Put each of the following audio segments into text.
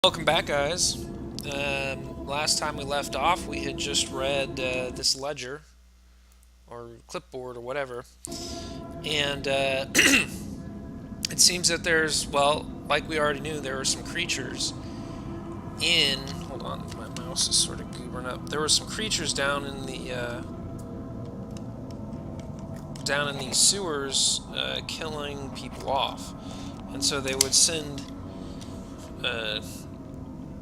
Welcome back, guys. Last time we left off, we had just read this ledger, or clipboard, or whatever, and it seems that there's, well, like we already knew, there were some creatures in. Hold on, my mouse is sort of goobering up. There were some creatures down in these sewers, killing people off, and so they would send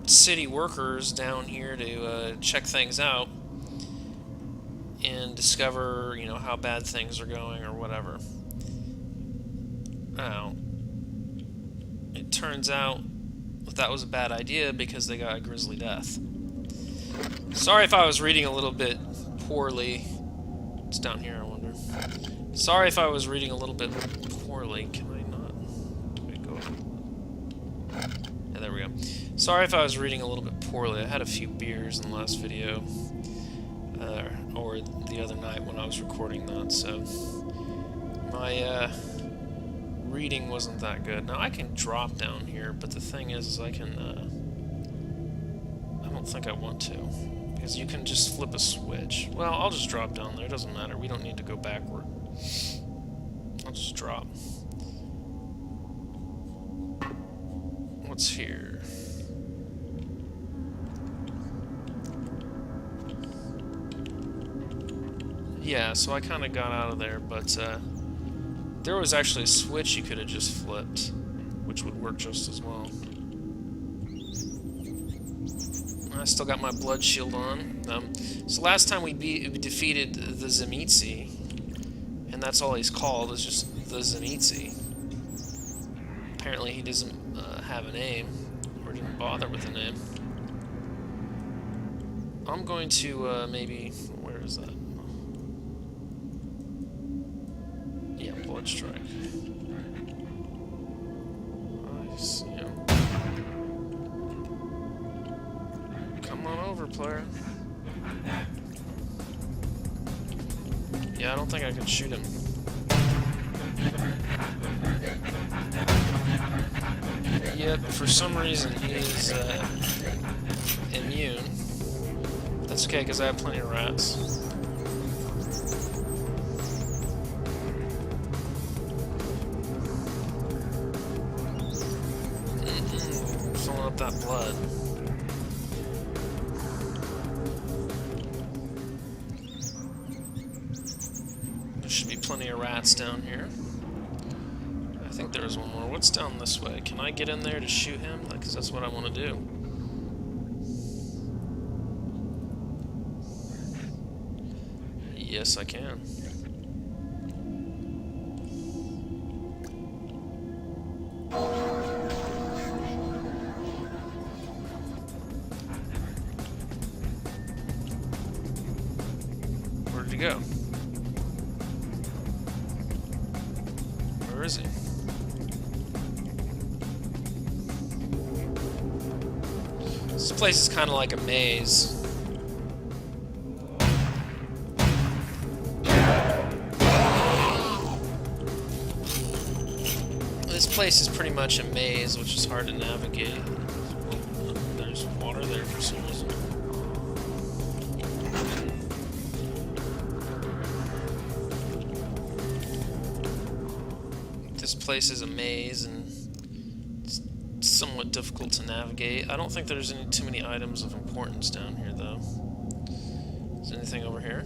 city workers down here to check things out and discover, how bad things are going or whatever. Now, it turns out that was a bad idea because they got a grisly death. Sorry if I was reading a little bit poorly. It's down here, I wonder. Sorry if I was reading a little bit poorly. Can I not? Do I go? Yeah, there we go. Sorry if I was reading a little bit poorly. I had a few beers in the last video, or the other night when I was recording that, so my reading wasn't that good. Now I can drop down here, but the thing is I can, I don't think I want to, because you can just flip a switch. Well, I'll just drop down there, it doesn't matter, we don't need to go backward. I'll just drop. What's here? Yeah, so I kind of got out of there, but there was actually a switch you could have just flipped, which would work just as well. I still got my blood shield on. So last time we defeated the Zemitzi, and that's all he's called, is just the Zemitzi. Apparently he doesn't have a name, or didn't bother with a name. I'm going to maybe... where is that? Yeah, blood strike. I see him. Come on over, player. Yeah, I don't think I can shoot him. Yep, for some reason he is immune. That's okay, because I have plenty of rats. Filling up that blood. There should be plenty of rats down here. I think there's one more. What's down this way? Can I get in there to shoot him? Because that's what I want to do. Yes, I can. Where did he go? Where is he? This place is kind of like a maze. This place is pretty much a maze, which is hard to navigate. There's water there for some reason. This place is a maze, and it's somewhat difficult to navigate. I don't think there's too many items of importance down here, though. Is there anything over here?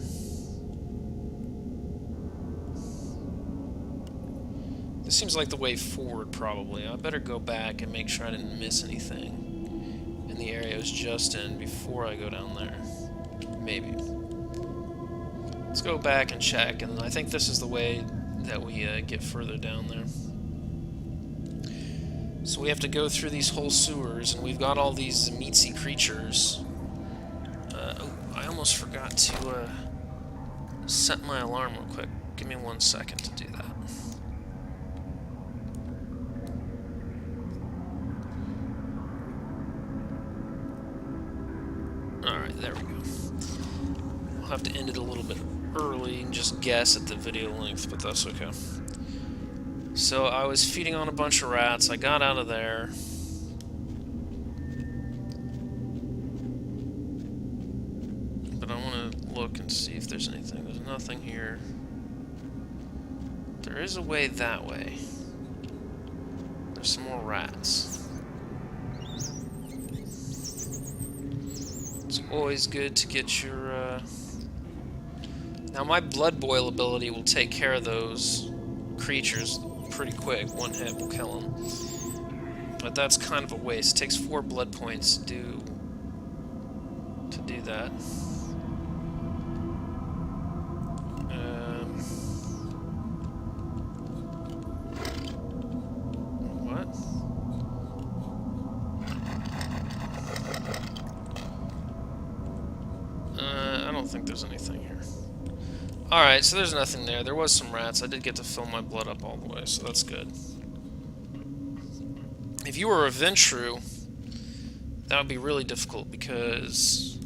This seems like the way forward, probably. I better go back and make sure I didn't miss anything in the area I was just in before I go down there. Maybe. Let's go back and check, and I think this is the way that we get further down there. So we have to go through these whole sewers, and we've got all these Zemitzi creatures. Oh, I almost forgot to set my alarm real quick. Give me 1 second to do that. Alright, there we go. We'll have to end it a little bit early and just guess at the video length, but that's okay. So I was feeding on a bunch of rats. I got out of there. look and see if there's anything. There's nothing here. There is a way that way. There's some more rats. It's always good to get your, Now my blood boil ability will take care of those creatures pretty quick. One hit will kill them. But that's kind of a waste. It takes 4 blood points to do that. What? I don't think there's anything here. Alright, so there's nothing there. There was some rats. I did get to fill my blood up all the way, so that's good. If you were a Ventru, that would be really difficult because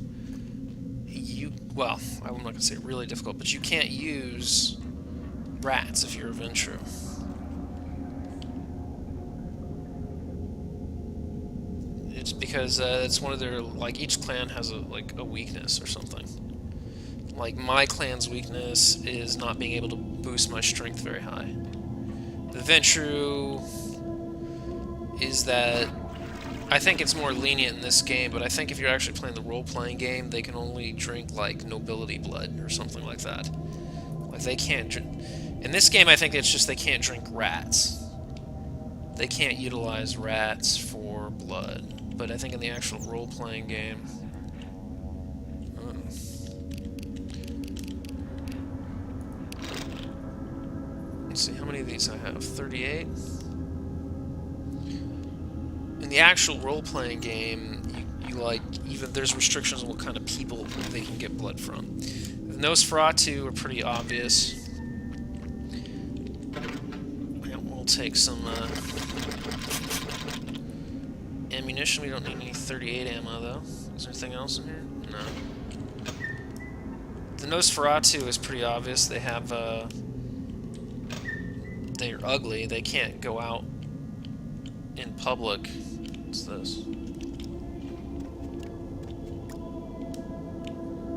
well, I'm not going to say really difficult, but you can't use rats if you're a Ventru. It's because it's one of their, like, each clan has a weakness or something. Like, my clan's weakness is not being able to boost my strength very high. The Ventru is that I think it's more lenient in this game, but I think if you're actually playing the role-playing game, they can only drink, like, nobility blood or something like that. Like, they can't drink... In this game, I think it's just they can't drink rats. They can't utilize rats for blood. But I think in the actual role-playing game... Let's see, how many of these I have? 38? In the actual role-playing game, you like, even there's restrictions on what kind of people they can get blood from. The Nosferatu are pretty obvious. Yeah, we'll take some ammunition. We don't need any 38 ammo, though. Is there anything else in here? No. The Nosferatu is pretty obvious. They have, they're ugly. They can't go out in public. What's this?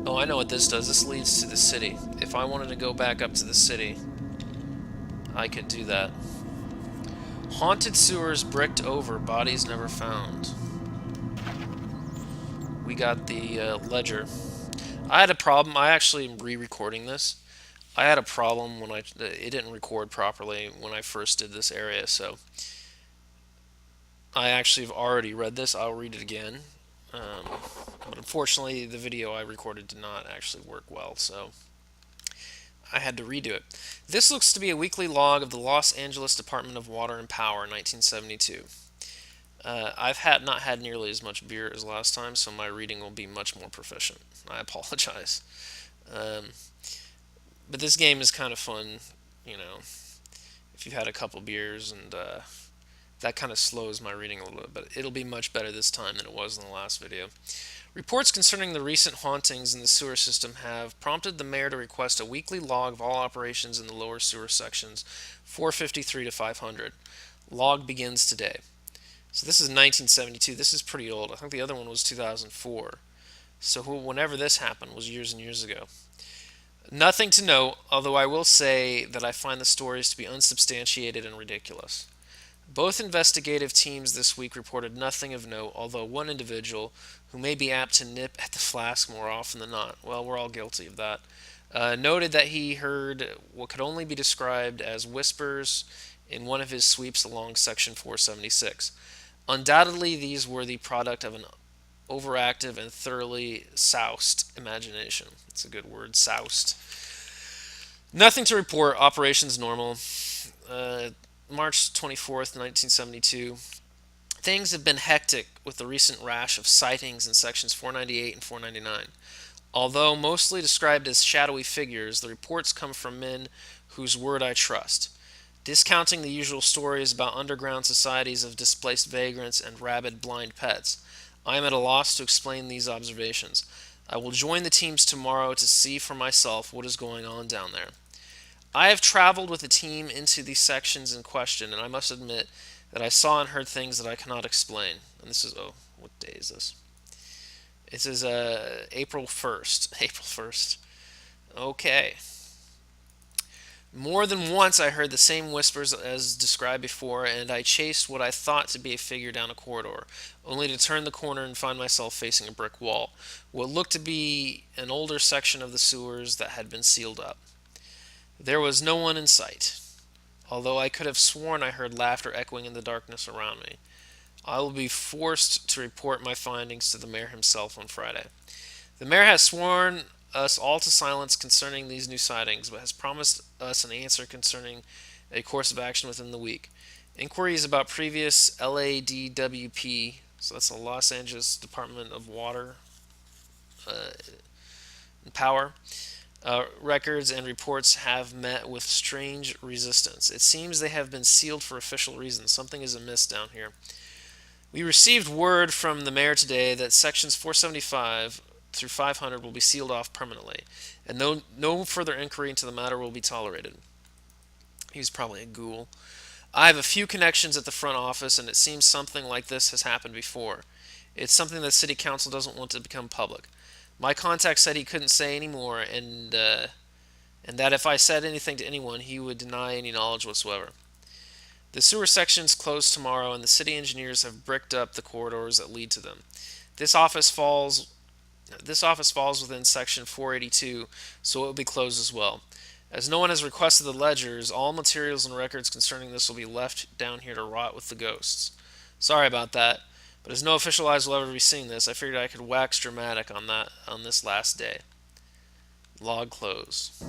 Oh, I know what this does. This leads to the city. If I wanted to go back up to the city, I could do that. Haunted sewers bricked over, bodies never found. We got the ledger. I had a problem. I actually am re-recording this. I had a problem when it didn't record properly when I first did this area, so I actually have already read this. I'll read it again. But unfortunately, the video I recorded did not actually work well, so I had to redo it. This looks to be a weekly log of the Los Angeles Department of Water and Power in 1972. I've not had nearly as much beer as last time, so my reading will be much more proficient. I apologize. But this game is kind of fun, you know, if you've had a couple beers, and that kind of slows my reading a little bit, but it'll be much better this time than it was in the last video. Reports concerning the recent hauntings in the sewer system have prompted the mayor to request a weekly log of all operations in the lower sewer sections, 453 to 500. Log begins today. So this is 1972. This is pretty old. I think the other one was 2004. So whenever this happened was years and years ago. Nothing to note, although I will say that I find the stories to be unsubstantiated and ridiculous. Both investigative teams this week reported nothing of note, although one individual, who may be apt to nip at the flask more often than not, well, we're all guilty of that, noted that he heard what could only be described as whispers in one of his sweeps along Section 476. Undoubtedly, these were the product of an overactive and thoroughly soused imagination. It's a good word, soused. Nothing to report. Operations normal. March 24th, 1972. Things have been hectic with the recent rash of sightings in sections 498 and 499. Although mostly described as shadowy figures, the reports come from men whose word I trust. Discounting the usual stories about underground societies of displaced vagrants and rabid blind pets, I am at a loss to explain these observations. I will join the teams tomorrow to see for myself what is going on down there. I have traveled with a team into the sections in question, and I must admit that I saw and heard things that I cannot explain. And this is, what day is this? It says April 1st. April 1st. Okay. More than once I heard the same whispers as described before, and I chased what I thought to be a figure down a corridor, only to turn the corner and find myself facing a brick wall, what looked to be an older section of the sewers that had been sealed up. There was no one in sight, although I could have sworn I heard laughter echoing in the darkness around me. I will be forced to report my findings to the mayor himself on Friday. The mayor has sworn us all to silence concerning these new sightings, but has promised us an answer concerning a course of action within the week. Inquiries about previous LADWP, so that's the Los Angeles Department of Water uh, and Power, records and reports have met with strange resistance. It seems they have been sealed for official reasons. Something is amiss down here. We received word from the mayor today that sections 475 through 500 will be sealed off permanently, and no further inquiry into the matter will be tolerated. He's probably a ghoul. I have a few connections at the front office, and it seems something like this has happened before. It's something that City Council doesn't want to become public. My contact said he couldn't say any more, and that if I said anything to anyone, he would deny any knowledge whatsoever. The sewer sections close tomorrow, and the city engineers have bricked up the corridors that lead to them. This office falls this office falls within section 482, so it will be closed as well. As no one has requested the ledgers, all materials and records concerning this will be left down here to rot with the ghosts. Sorry about that, but as no official eyes will ever be seeing this, I figured I could wax dramatic on this last day. Log closed.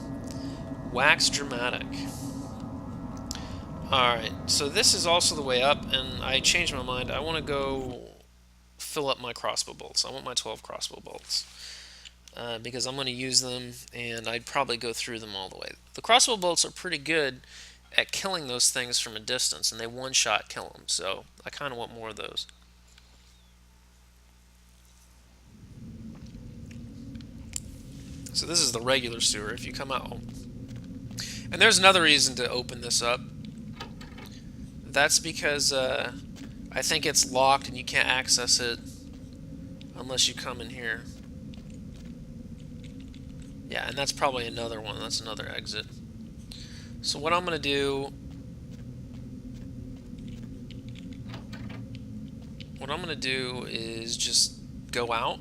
Wax dramatic. Alright, so this is also the way up, and I changed my mind. I want to go fill up my crossbow bolts. I want my 12 crossbow bolts. Because I'm going to use them, and I'd probably go through them all the way. The crossbow bolts are pretty good at killing those things from a distance, and they one-shot kill them, so I kind of want more of those. So this is the regular sewer. If you come out... And there's another reason to open this up. That's because I think it's locked and you can't access it unless you come in here. Yeah, and that's probably another one. That's another exit. So what I'm going to do... What I'm going to do is just go out.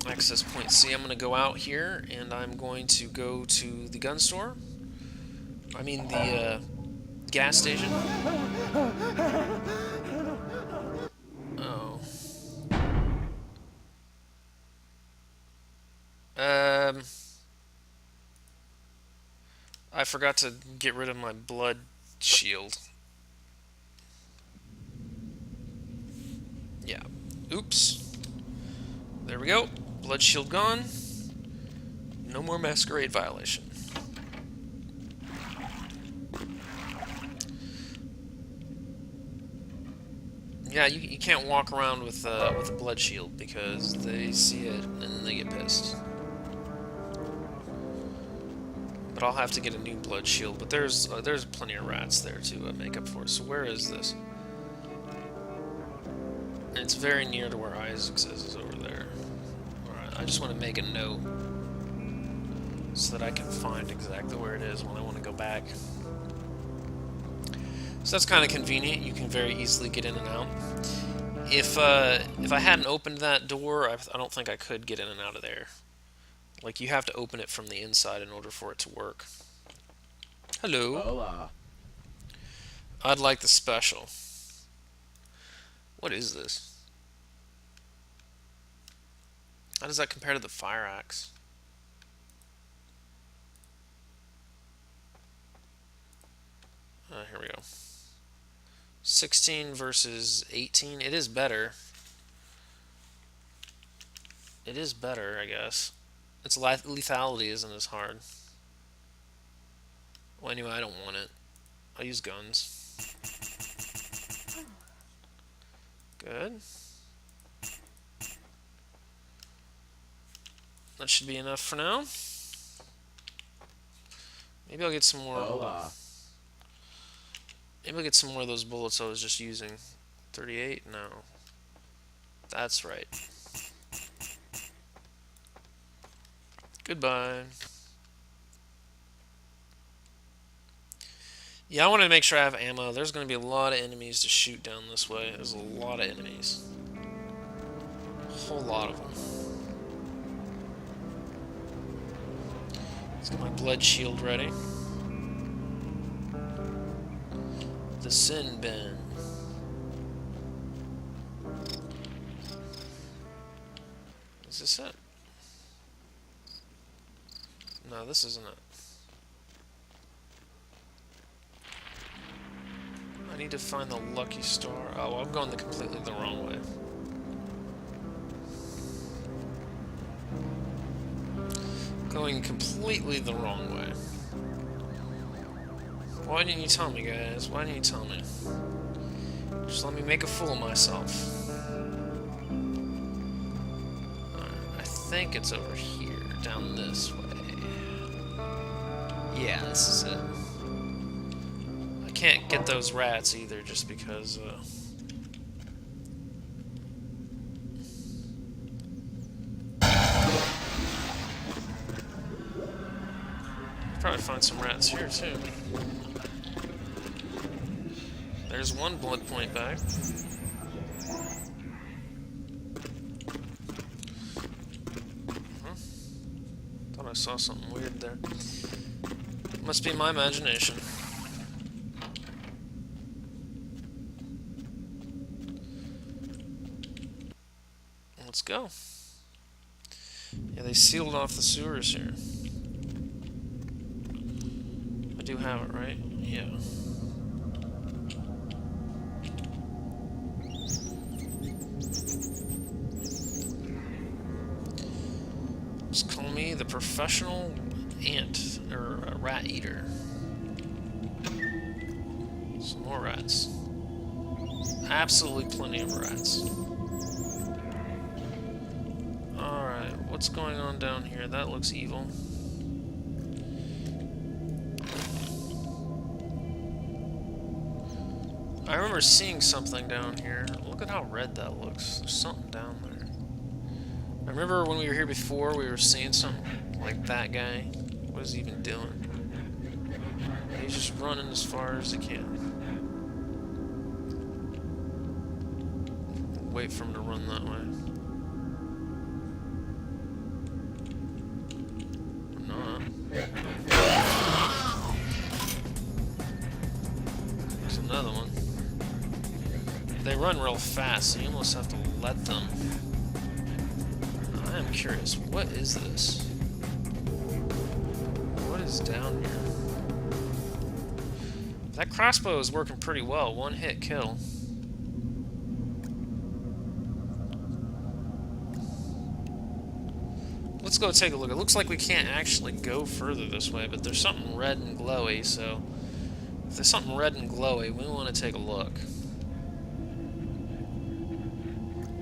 Access point C. I'm going to go out here, and I'm going to go to the gun store. I mean the gas station. Oh. I forgot to get rid of my blood shield. Yeah. Oops. There we go. Blood shield gone. No more masquerade violation. Yeah, you can't walk around with a blood shield because they see it and they get pissed. But I'll have to get a new blood shield. But there's plenty of rats there to make up for. So where is this? It's very near to where Isaac's is over there. Alright, I just want to make a note so that I can find exactly where it is when I want to go back. So that's kind of convenient. You can very easily get in and out. If I hadn't opened that door, I don't think I could get in and out of there. Like, you have to open it from the inside in order for it to work. Hello. Hola. I'd like the special. What is this? How does that compare to the fire axe? Here we go. 16 versus 18. It is better. It is better, I guess. Its lethality isn't as hard. Well, anyway, I don't want it. I'll use guns. Good. That should be enough for now. Maybe I'll get some more. Hola. Maybe I'll get some more of those bullets I was just using. 38? No. That's right. Goodbye. Yeah, I want to make sure I have ammo. There's going to be a lot of enemies to shoot down this way. There's a lot of enemies. A whole lot of them. Let's get my blood shield ready. The sin bin. Is this it? No, this isn't it. I need to find the lucky star. Oh, I'm going completely the wrong way. Going completely the wrong way. Why didn't you tell me, guys? Why didn't you tell me? Just let me make a fool of myself. I think it's over here, down this way. Yeah, this is it. I can't get those rats either, just because, probably find some rats here, too. There's one blood point back. Thought I saw something weird there. Must be my imagination. Let's go. Yeah, they sealed off the sewers here. I do have it, right? Yeah. Just call me the professional ant, or a rat eater. Some more rats. Absolutely plenty of rats. Alright, what's going on down here? That looks evil. I remember seeing something down here. Look at how red that looks. There's something down there. I remember when we were here before, we were seeing something like that guy. What is he even doing? He's just running as far as he can. Wait for him to run that way. Or not. There's another one. They run real fast, so you almost have to let them. I am curious, what is this? What is down here? That crossbow is working pretty well. One hit kill. Let's go take a look. It looks like we can't actually go further this way, but there's something red and glowy, so if there's something red and glowy, we want to take a look.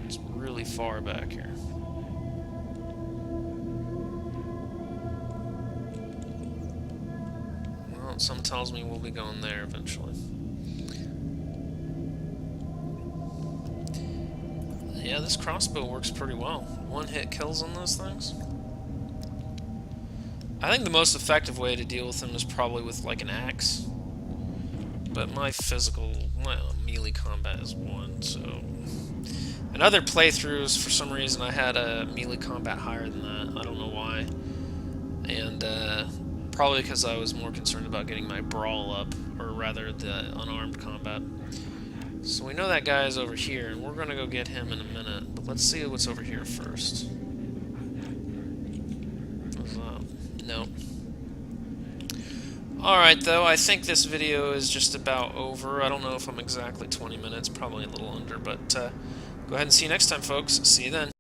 It's really far back here. Well, something tells me we'll be going there eventually. Yeah, this crossbow works pretty well. One hit kills on those things. I think the most effective way to deal with them is probably with like an axe. But my melee combat is 1, so... In other playthroughs, for some reason, I had a melee combat higher than that. I don't know why. And, probably because I was more concerned about getting my brawl up, or rather, the unarmed combat. So we know that guy is over here, and we're going to go get him in a minute. But let's see what's over here first. What's that? Nope. Alright, though, I think this video is just about over. I don't know if I'm exactly 20 minutes, probably a little under, but go ahead and see you next time, folks. See you then.